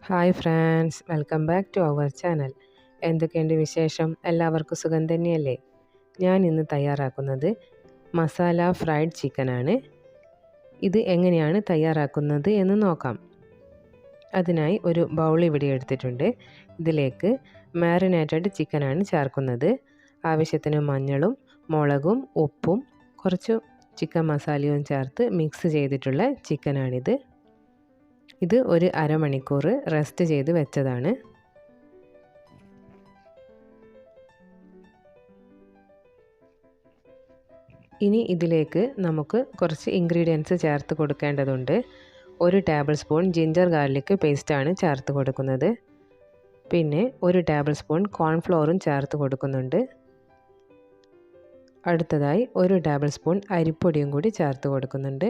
Hi friends, welcome back to our channel. എന്തൊക്കെയുണ്ട് വിശേഷം? എല്ലാവർക്കും സുഖം തന്നെയല്ലേ? ഞാൻ ഇന്ന് തയ്യാറാക്കുന്നത് മസാല ഫ്രൈഡ് ചിക്കനാണ്. ഇത് എങ്ങനെയാണ് തയ്യാറാക്കുന്നത് എന്ന് നോക്കാം. അതിനായി ഒരു ബൗൾ ഇവിടെ എടുത്തിട്ടുണ്ട്. ഇതിലേക്ക് മാരിനേറ്റഡ് ചിക്കനാണ് ചേർക്കുന്നത്. ആവശ്യത്തിന് മഞ്ഞളും മുളകും ഉപ്പും കുറച്ച് ചിക്കൻ മസാലയും ചേർത്ത് മിക്സ് ചെയ്തിട്ടുള്ള ചിക്കനാണിത്. ഇത് ഒരു അരമണിക്കൂർ റെസ്റ്റ് ചെയ്ത് വെച്ചതാണ്. ഇനി ഇതിലേക്ക് നമുക്ക് കുറച്ച് ഇൻഗ്രീഡിയൻസ് ചേർത്ത് കൊടുക്കേണ്ടതുണ്ട്. 1 ടേബിൾ സ്പൂൺ ജിഞ്ചർ ഗാർലിക് പേസ്റ്റാണ് ചേർത്ത് കൊടുക്കുന്നത്. പിന്നെ 1 ടേബിൾ സ്പൂൺ കോൺഫ്ലോറും ചേർത്ത് കൊടുക്കുന്നുണ്ട്. അടുത്തതായി 1 ടേബിൾ സ്പൂൺ അരിപ്പൊടിയും കൂടി ചേർത്ത് കൊടുക്കുന്നുണ്ട്.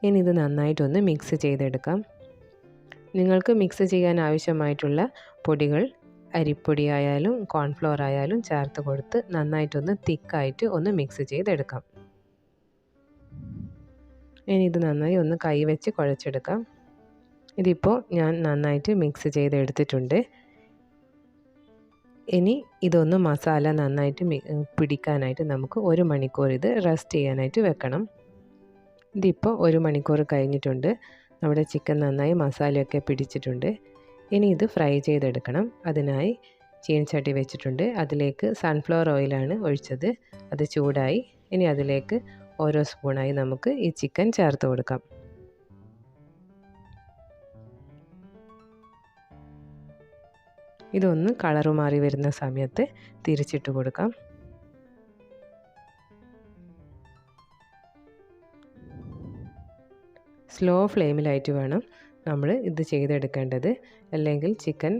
ഇനി ഇത് നന്നായിട്ടൊന്ന് മിക്സ് ചെയ്തെടുക്കാം. നിങ്ങൾക്ക് മിക്സ് ചെയ്യാൻ ആവശ്യമായിട്ടുള്ള പൊടികൾ അരിപ്പൊടി ആയാലും കോൺഫ്ലോർ ആയാലും ചേർത്ത് കൊടുത്ത് നന്നായിട്ടൊന്ന് തിക്കായിട്ട് ഒന്ന് മിക്സ് ചെയ്തെടുക്കാം. ഇനി ഇത് നന്നായി ഒന്ന് കൈവച്ച് കുഴച്ചെടുക്കാം. ഇതിപ്പോൾ ഞാൻ നന്നായിട്ട് മിക്സ് ചെയ്തെടുത്തിട്ടുണ്ട്. ഇനി ഇതൊന്ന് മസാല നന്നായിട്ട് പിടിക്കാനായിട്ട് നമുക്ക് 1 മണിക്കൂർ ഇത് റെസ്റ്റ് ചെയ്യാനായിട്ട് വെക്കണം. ഇതിപ്പോൾ 1 മണിക്കൂർ കഴിഞ്ഞിട്ടുണ്ട്. നമ്മുടെ ചിക്കൻ നന്നായി മസാലയൊക്കെ പിടിച്ചിട്ടുണ്ട്. ഇനി ഇത് ഫ്രൈ ചെയ്തെടുക്കണം. അതിനായി ചീനച്ചട്ടി വെച്ചിട്ടുണ്ട്. അതിലേക്ക് സൺഫ്ലവർ ഓയിലാണ് ഒഴിച്ചത്. അത് ചൂടായി. ഇനി അതിലേക്ക് ഓരോ സ്പൂണായി നമുക്ക് ഈ ചിക്കൻ ചേർത്ത് കൊടുക്കാം. ഇതൊന്ന് കളറ് മാറി വരുന്ന സമയത്ത് തിരിച്ചിട്ട് കൊടുക്കാം. സ്ലോ ഫ്ലെയിമിലായിട്ട് വേണം നമ്മൾ ഇത് ചെയ്തെടുക്കേണ്ടത്. അല്ലെങ്കിൽ ചിക്കൻ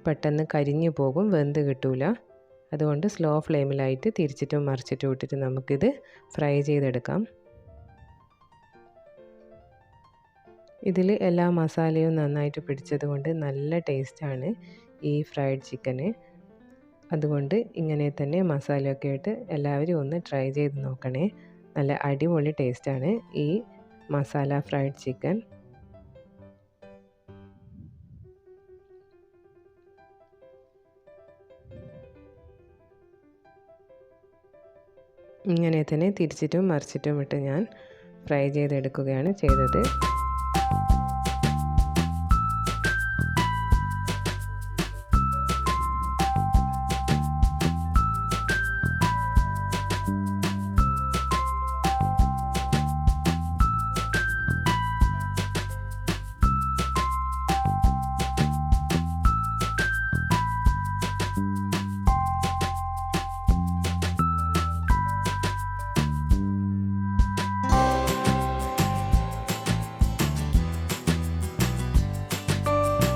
പെട്ടെന്ന് കരിഞ്ഞു പോകും, വെന്ത് കിട്ടൂല. അതുകൊണ്ട് സ്ലോ ഫ്ലെയിമിലായിട്ട് തിരിച്ചിട്ടും മറിച്ചിട്ടും ഇട്ടിട്ട് നമുക്കിത് ഫ്രൈ ചെയ്തെടുക്കാം. ഇതിൽ എല്ലാ മസാലയും നന്നായിട്ട് പിടിച്ചത് കൊണ്ട് നല്ല ടേസ്റ്റാണ് ഈ ഫ്രൈഡ് ചിക്കന്. അതുകൊണ്ട് ഇങ്ങനെ തന്നെ മസാലയൊക്കെ ഇട്ട് എല്ലാവരും ഒന്ന് ട്രൈ ചെയ്ത് നോക്കണേ. നല്ല അടിപൊളി ടേസ്റ്റാണ് ഈ മസാല ഫ്രൈഡ് ചിക്കൻ. ഇങ്ങനെ തന്നെ തിരിച്ചിട്ടും മറിച്ചിട്ടും ഇട്ട് ഞാൻ ഫ്രൈ ചെയ്തെടുക്കുകയാണ് ചെയ്തത്.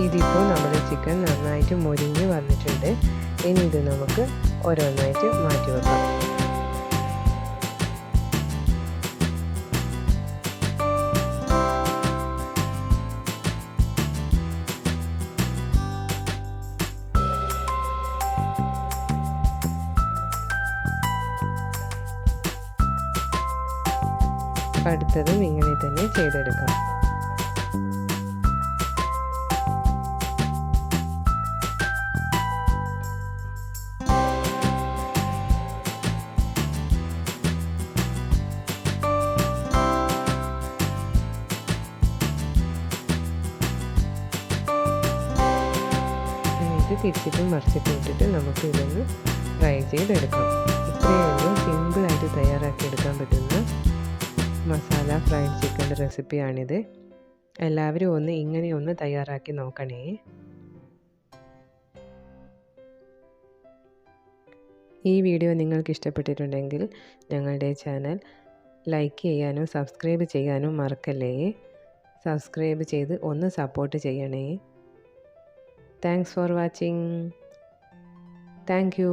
ഇതിപ്പോൾ നമ്മുടെ ചിക്കൻ നന്നായിട്ട് മൊരിഞ്ഞ് വന്നിട്ടുണ്ട്. ഇനി ഇത് നമുക്ക് ഓരോന്നായിട്ട് മാറ്റി വെക്കാം. അടുത്തതും ഇങ്ങനെ തന്നെ ചെയ്തെടുക്കാം. തിരിച്ചിട്ടും മറിച്ചിട്ടും ഇട്ടിട്ട് നമുക്ക് ഇതൊന്ന് ഫ്രൈ ചെയ്തെടുക്കാം. ഇത്രയുള്ളൂ സിമ്പിളായിട്ട് തയ്യാറാക്കി എടുക്കാൻ പറ്റുന്ന മസാല ഫ്രൈഡ് ചിക്കൻ്റെ റെസിപ്പിയാണിത്. എല്ലാവരും ഇങ്ങനെ ഒന്ന് തയ്യാറാക്കി നോക്കണേ. ഈ വീഡിയോ നിങ്ങൾക്ക് ഇഷ്ടപ്പെട്ടിട്ടുണ്ടെങ്കിൽ ഞങ്ങളുടെ ചാനൽ ലൈക്ക് ചെയ്യാനും സബ്സ്ക്രൈബ് ചെയ്യാനും മറക്കല്ലേ. സബ്സ്ക്രൈബ് ചെയ്ത് ഒന്ന് സപ്പോർട്ട് ചെയ്യണേ. Thanks for watching. Thank you.